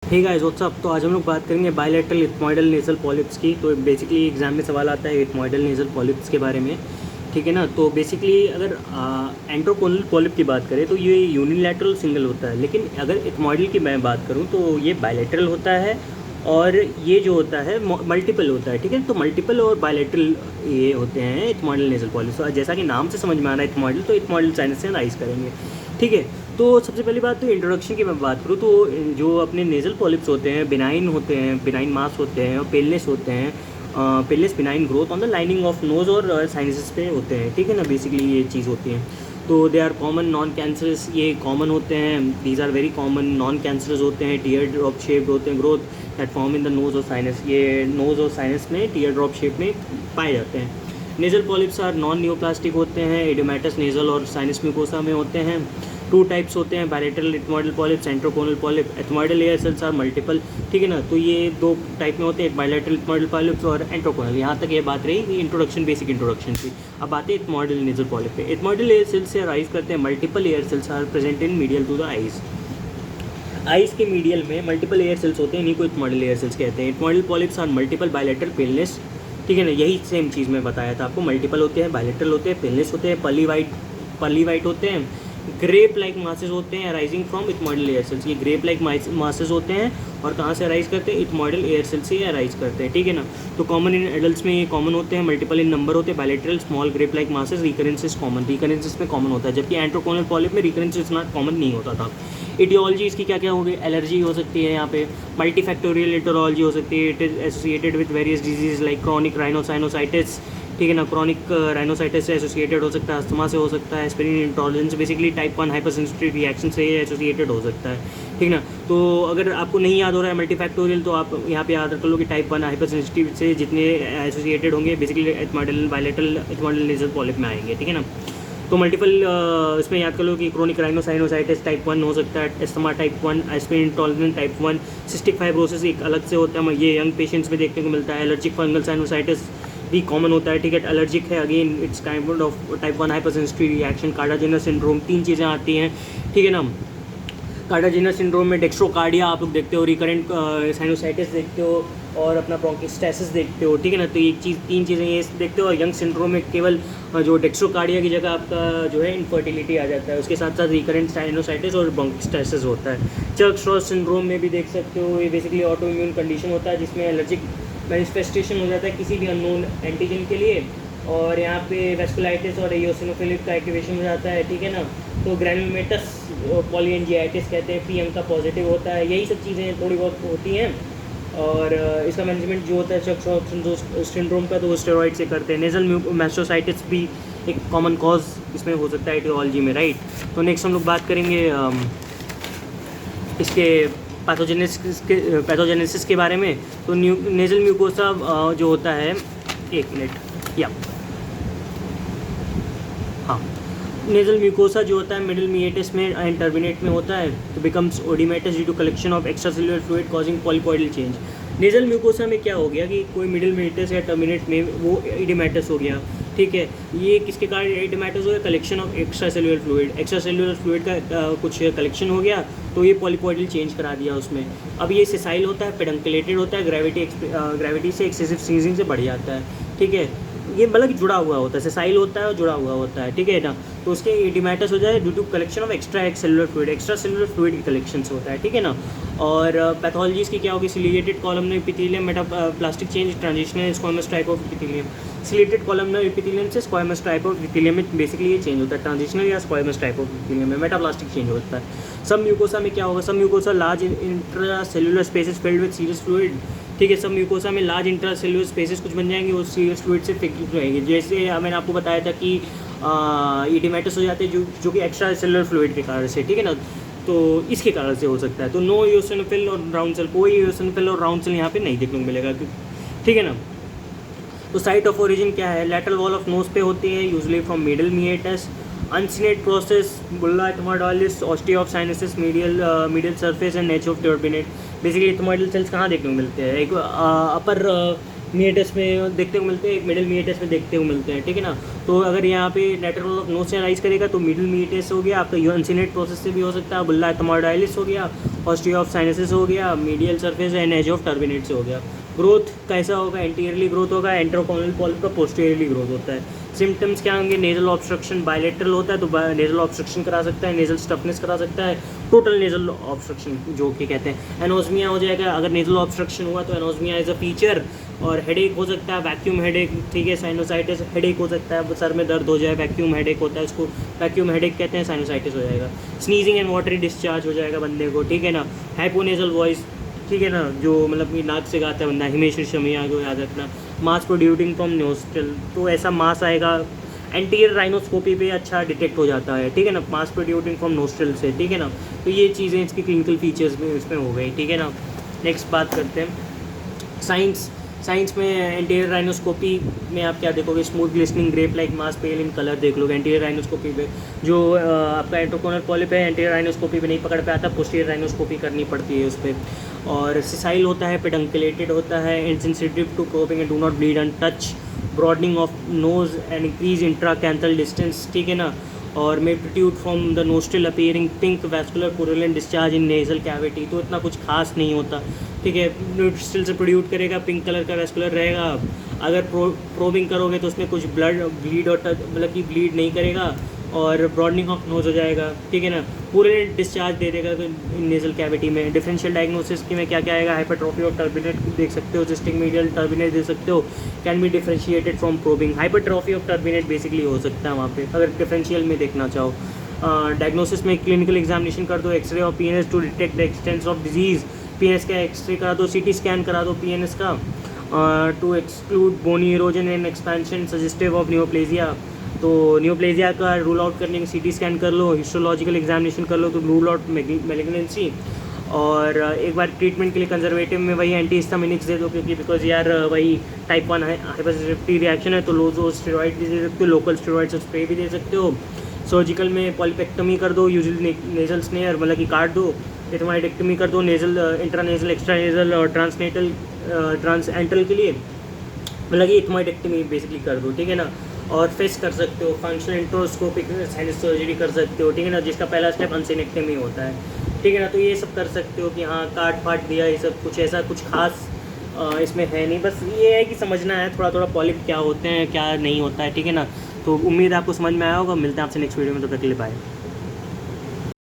Hey guys what's up. तो आज हम लोग बात करेंगे बायलैटरल इथमॉइडल नेजल पॉलिप्स की। तो बेसिकली एग्जाम में सवाल आता है इथमॉइडल नेजल पॉलिप्स के बारे में, ठीक है ना। तो बेसिकली अगर एंट्रोकोनल पॉलिप की बात करें तो ये यूनिलैटरल सिंगल होता है, लेकिन अगर इथमॉइडल की मैं बात करूँ तो ये बायलैटरल होता है और ये जो होता है मल्टीपल होता है, ठीक है। तो मल्टीपल और बायलैटरल ये होते हैं इथमॉइडल नेजल पॉलिप्स। तो जैसा कि नाम से समझ में आ रहा है इथमॉइडल, तो इथमॉइडल साइनस से राइज करेंगे, ठीक है। तो सबसे पहली बात तो इंट्रोडक्शन की मैं बात करूँ तो जो अपने नेज़ल पॉलिप्स होते हैं बिनाइन होते हैं, बिनाइन मास होते हैं और पेलनेस होते हैं। पेलनेस benign growth on the lining of nose और साइनसेस पे होते हैं, ठीक है ना। बेसिकली ये चीज़ होती है। तो they are common non cancerous, ये कॉमन होते हैं। These are very common non cancerous होते हैं। टीयर ड्रॉप शेप्ड होते हैं, growth that form in the nose और साइनस। ये नोज़ और साइनस में टीयर ड्रॉप शेप में पाए जाते हैं। Nasal polyps are non neoplastic होते हैं। एडियोमेटस नेज़ल और साइनस म्यूकोसा में होते हैं। टू टाइप्स होते हैं, bilateral ethmoidal polyp, antrochoanal polyp. Ethmoidal air cells are multiple, ठीक है ना। तो ये दो टाइप में होते हैं, बायलैटरल इथमॉइडल पॉलिप्स और एंट्रोकोनल। यहाँ तक ये बात रही इंट्रोडक्शन, बेसिक इंट्रोडक्शन की। अब आते हैं इथमॉइडल नेजल पॉलिप पे। इथमॉइडल एयर सेल्स से अराइज करते हैं। Multiple air cells are present in medial to the eyes. Eyes के मीडियल में मल्टीपल एयर सेल्स होते हैं, इन्हीं को इथमॉइडल एयर सेल्स कहते हैं। Ethmoidal polyps are multiple bilateral paleness, ठीक है ना। यही सेम चीज़ मैं बताया था आपको। मल्टीपल होते हैं, बायलैटरल होते हैं, पेलनेस होते हैं, पली वाइट होते हैं। ग्रेप लाइक मासेस होते हैं arising from ethmoidal air sales. ये ग्रेप लाइक मासेस होते हैं और कहाँ से अराइज करते हैं? इथमॉइडल एयर सेल्स से अराइज करते हैं, ठीक है ना। तो कॉमन इन एडल्ट्स में ये कॉमन होते हैं, मल्टीपल इन नंबर होते हैं। Bilateral small grape like masses, recurrences common, recurrences में कॉमन होता है, जबकि एंट्रोकोनल पॉलिप में रिकरेंसेस इतना कॉमन नहीं होता था। इटियोलॉजी इसकी क्या क्या होगी? एलर्जी हो सकती है यहाँ पे, मल्टीफैक्टोरियल इटियोलॉजी हो सकती है। It is associated with various disease like chronic rhinosinusitis, ठीक है ना। क्रॉनिक राइनोसाइटिस से एसोसिएटेड हो सकता है, अस्थमा से हो सकता है, aspirin intolerance, basically type 1 hypersensitive reaction से एसोसिएटेड हो सकता है, ठीक ना। तो अगर आपको नहीं याद हो रहा है मल्टीफैक्टोरियल, तो आप यहाँ पे याद रख लो कि टाइप 1 हाइपरसेंसिटिव से जितने एसोसिएटेड होंगे basically ethmoidal bilateral ethmoidal nasal polyp में आएंगे, ठीक है ना। तो मल्टीपल इसमें याद कर लो कि क्रोनिक राइनोसाइनोसाइटिस टाइप 1 हो सकता है, asthma type 1, aspirin intolerance type 1, cystic fibrosis एक अलग से होता है, ये यंग पेशेंट्स में देखने को मिलता है। एलर्जिक फंगल साइनोसाइटिस भी कॉमन होता है, ठीक है। एलर्जिक है, again it's kind of type 1 hypersensitive reaction. Kartagener's syndrome, तीन चीज़ें आती हैं, ठीक है ना। कार्डाजेनस सिंड्रोम में डेक्स्ट्रोकार्डिया आप लोग देखते हो, रिकरेंट साइनोसाइटिस देखते हो और अपना ब्रोंकिस्टैसिस देखते हो, ठीक है ना। तो एक चीज़, तीन चीज़ें ये देखते हो। और यंग सिंड्रोम में केवल जो डेक्स्ट्रोकार्डिया की जगह आपका जो है इनफर्टिलिटी आ जाता है, उसके साथ साथ रिकरेंट साइनोसाइटिस और ब्रोंकिस्टैसिस होता है। चर्क स्ट्रॉस सिंड्रोम में भी देख सकते हो, ये बेसिकली ऑटो इम्यून कंडीशन होता है जिसमें एलर्जिक मैनिफेस्टेशन हो जाता है किसी भी अननोन एंटीजन के लिए, और यहाँ पे वेस्कुलाइटिस और एओसिनोफिलिक का एक्टिवेशन हो जाता है, ठीक है ना। तो ग्रैनुलोमेटस पॉलीएंजियाइटिस कहते हैं, पी का पॉजिटिव होता है। यही सब चीज़ें थोड़ी बहुत होती हैं। और इसका मैनेजमेंट जो होता है चर्क सिंड्रोम का, तो वो स्टेरॉइड से करते हैं। नेजल मैस्टोसाइटिस भी एक कॉमन कॉज इसमें हो सकता है एटियोलॉजी में, राइट। तो नेक्स्ट हम लोग बात करेंगे इसके पैथोजेनेसिस के बारे में। तो नेजल म्यूकोसा जो होता है, एक मिनट, या हाँ, नेजल म्यूकोसा जो होता है मिडिल मिएटिस में एंड टर्मिनेट में होता है। तो becomes oedematous due to collection of extra cellular fluid causing polypoidal change. Nasal mucosa में क्या हो गया कि कोई मिडिल मिएटिस या टर्मिनेट में वो इडिमेटस हो गया, ठीक है। ये किसके कारण इडिमेटस हो गया? Collection of extra cellular fluid, extra cellular fluid का कुछ कलेक्शन हो गया, तो ये पॉलीपॉइडल चेंज करा दिया उसमें। अब ये सेसाइल होता है, पेडंकुलेटेड होता है, ग्रेविटी से एक्सेसिव स्नीजिंग से बढ़ जाता है, ठीक है। ये मतलब जुड़ा हुआ होता है, सेसाइल होता है और जुड़ा हुआ होता है, ठीक है ना। तो उसके इडिमेटस हो जाए due to collection of extra cellular fluid, extra cellular fluid की कलेक्शन से होता है, ठीक है ना। और पैथोलॉजीज की क्या होगी? Ciliated columnar epithelium, metaplastic change, transitional squamous type of epithelium. Ciliated columnar epithelium से स्क्वामस टाइप ऑफ एपिथेलियम में बेसिकली ये चेंज होता है, ट्रांजिशनल या स्क्वामस टाइप ऑफ एपिथेलियम में मेटाप्लास्टिक चेंज होता है। सब म्यूकोसा में क्या होगा? Sub mucosa large intra cellular spaces filled with serous fluid, ठीक है। सब म्यूकोसा में लार्ज इंट्रा सेलुलर स्पेसेस कुछ बन जाएंगे, वो सीरस फ्लूइड से फिक्स रहेंगे। जैसे मैंने आपको बताया था कि इडिमेटस हो जाते हैं जो कि एक्स्ट्रा सेलुलर फ्लूइड के कारण से, ठीक है ना। तो इसके कारण से हो सकता है। तो नो इओसिनोफिल और राउंड सेल, कोई इओसिनोफिल और राउंड सेल यहाँ पे नहीं देखने को मिलेगा, ठीक है ना। तो साइट ऑफ ओरिजिन क्या है? लैटरल वॉल ऑफ नोज पे होती है, usually from middle meatus. Uncinate process, bulla ethmoidalis, ostia of sinuses, medial surface and notch of turbinate. Basically ethmoidal cells कहाँ देखने को मिलते हैं? एक अपर मीएटस में देखते को मिलते हैं, एक मिडिल मीएटस में देखते को मिलते हैं, ठीक है ना। तो अगर यहाँ पे लेटरल ऑफ नोज से राइज करेगा तो मिडिल मीएटस हो गया आपका, यूनसिनेट प्रोसेस से भी हो सकता है, बुल्ला एथमोडाइलिस हो गया, ऑस्टिया ऑफ साइनसिस हो गया, medial surface and edge of turbinate से हो गया। ग्रोथ कैसा होगा, एंटीरियरली ग्रोथ होगा, एंट्रोकोनल पॉलिप का पोस्टीरियरली ग्रोथ होता है। सिम्टम्स क्या होंगे, नेजल ऑब्स्ट्रक्शन बायलेटरल होता है तो नेजल ऑब्स्ट्रक्शन करा सकता है, नेजल स्टफनेस करा सकता है, टोटल नेजल ऑब्स्ट्रक्शन जो कि कहते हैं। एनोजमिया हो जाएगा, अगर नेजल ऑब्स्ट्रक्शन हुआ तो एनोजमिया एज अ फीचर। और हेडेक हो सकता है, वैक्यूम हेडेक, ठीक है, साइनोसाइटिस हेडेक हो सकता है, सर में दर्द हो जाए, वैक्यूम हेडेक होता है, उसको वैक्यूम हेडेक कहते हैं, साइनोसाइटिस हो जाएगा। स्नीजिंग एंड वाटरी डिस्चार्ज हो जाएगा बंदे को, ठीक है ना। हाइपोनेजल वॉइस, ठीक है ना, जो मतलब कि नाक से गाता है बंदा, हिमेश रेशमिया को याद रखना। मास प्रोड्यूटिंग फ्रॉम नोस्ट्रल, तो ऐसा मास आएगा, एंटीरियर राइनोस्कोपी पे अच्छा डिटेक्ट हो जाता है, ठीक है ना, मास प्रोड्यूटिंग फ्रॉम नोस्ट्रल से, ठीक है ना। तो ये चीज़ें इसकी क्लिनिकल फीचर्स में इसमें हो गई, ठीक है ना। नेक्स्ट बात करते हैं साइंस में एंटीरियर राइनोस्कोपी में आप क्या देखोगे, smooth glistening grape like mass pale in colour देख लोगे एंटीरियर राइनोस्कोपी पे। जो आपका एंट्रोकोनल पॉलिप है एंटीरियर राइनोस्कोपी पे नहीं पकड़ पे आता, पोस्टीरियर राइनोस्कोपी करनी पड़ती है उस पर। और सिसाइल होता है, पेडंकुलेटेड होता है, insensitive to probing and do not bleed and touch, broadening of nose and increase intercanthal distance, ठीक है ना। और may protrude from the nostril appearing pink vascular purulent discharge in nasal cavity, तो इतना कुछ खास नहीं होता, ठीक है। नोस्ट्रल से प्रोड्यूट करेगा, पिंक कलर का वैस्कुलर रहेगा। अगर प्रोबिंग करोगे तो उसमें कुछ ब्लीड और मतलब कि ब्लीड नहीं करेगा, और ब्रॉडनिंग ऑफ नोज हो जाएगा, ठीक है ना। पूरे डिस्चार्ज दे देगा तो नेजल कैविटी में। डिफरेंशियल डायग्नोसिस की में क्या क्या आएगा, हाइपरट्रॉफी ऑफ टर्बिनेट देख सकते हो, सिस्टिक मीडियल टर्बिनेट देख सकते हो, can be differentiated from probing. Hypertrophy of turbinate basically हो सकता है वहाँ पे अगर डिफरेंशियल में देखना चाहो। डायग्नोसिस में क्लिनिकल एग्जामिनेशन कर दो, x ray of PNS to detect the extents of disease, PNS का एक्सरे करा दो, सीटी स्कैन करा दो पीएनएस का, to exclude bony erosion and expansion suggestive of neoplasia. तो न्यूप्लेजिया का रूल आउट करने के सीटी स्कैन कर लो, हिस्टोलॉजिकल एग्जामिनेशन कर लो तो रूल आउट मैलिग्नेंसी। और एक बार ट्रीटमेंट के लिए कंजर्वेटिव में वही एंटीहिस्टामिनिक्स दे दो, क्योंकि बिकॉज यार वही टाइप 1 हाइपरसेंसिटिविटी रिएक्शन है, तो लोजो स्टेरॉइड भी दे सकते हो, लोकल स्टेरॉइड से स्प्रे भी दे सकते हो। सर्जिकल में पॉलिपेक्टमी कर दो, यूजुअली नेजल स्नेयर मतलब कि काट दो, एथमाइडेक्टमी कर दो नेजल इंट्रानेजल एक्स्ट्रानेजल और ट्रांसनेटल ट्रांसएंट्रल के लिए, मतलब कि एथमाइडेक्टमी बेसिकली कर दो, ठीक है ना। और फेस कर सकते हो, फंक्शनल इंट्रोस्कोपिक साइनस सर्जरी कर सकते हो, ठीक है ना, जिसका पहला स्टेप अनसेनेक्टमी होता है, ठीक है ना। तो ये सब कर सकते हो कि हाँ काट फाट दिया, ये सब कुछ ऐसा कुछ खास इसमें है नहीं, बस ये है कि समझना है थोड़ा थोड़ा पॉलिप क्या होते हैं क्या नहीं होता है, ठीक है ना। तो उम्मीद है आपको समझ में आया होगा, मिलते हैं आपसे नेक्स्ट वीडियो में, तो तक के लिए बाय।